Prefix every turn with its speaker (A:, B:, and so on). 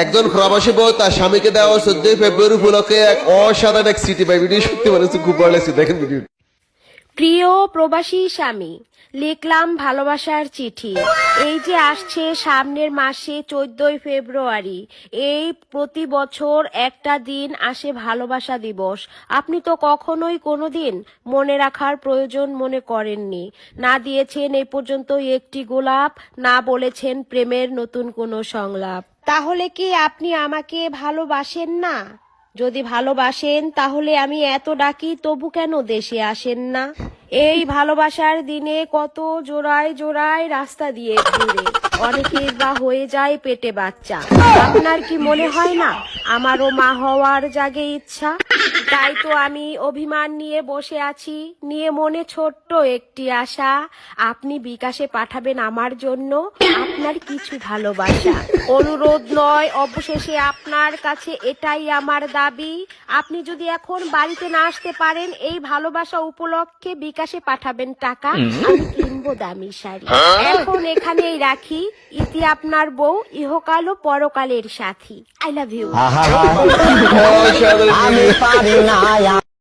A: একজন প্রবাসী বউ তার স্বামীকে দেওয়া 14 ফেব্রুয়ারি উপলক্ষে এক অসাধারণ এক স্মৃতি পাই। ভিডিও সত্যি মানে খুব ভালো লাগছে, দেখেন ভিডিও।
B: প্রিয় প্রবাসী স্বামী, লিখলাম ভালোবাসার চিঠি। এই যে আসছে সামনের মাসে 14 ফেব্রুয়ারি, এই প্রতি বছর একটা দিন আসে ভালোবাসা দিবস। আপনি তো কখনোই কোনোদিন মনে রাখার প্রয়োজন মনে করেননি, না দিয়েছেন এই পর্যন্ত একটি গোলাপ, না বলেছেন প্রেমের নতুন কোনো সংলাপ। তাহলে কি আপনি আমাকে ভালোবাসেন না? যদি ভালোবাসেন তাহলে আমি এত ডাকি তবু কেন দেশে আসেন না? এই ভালোবাসার দিনে কত জোড়ায় জোড়ায় রাস্তা দিয়ে ঘুরে, অনেকের বা হয়ে যায় পেটে বাচ্চা। আপনার কি মনে হয় না আমারও মা হওয়ার জাগে ইচ্ছা? তাই তো আমি অভিমান নিয়ে বসে আছি, নিয়ে মনে ছোট্ট একটি আশা, আপনি বিকাশে পাঠাবেন আমার জন্য আপনার কিছু ভালোবাসা। অনুরোধ নয়, অবশেষে আপনার কাছে এটাই আমার দাবি, আপনি যদি এখন বাড়িতে না আসতে পারেন এই ভালোবাসা উপলক্ষে বিকাশে পাঠাবেন টাকা, আমি কিনবো দামি শাড়ি। এখন এখানেই রাখি, ইতি আপনার বউ, ইহকাল ও পরকালের সাথী। I love you.
A: অসাধারণ
C: আমি
A: ভিডিও।
C: পারি না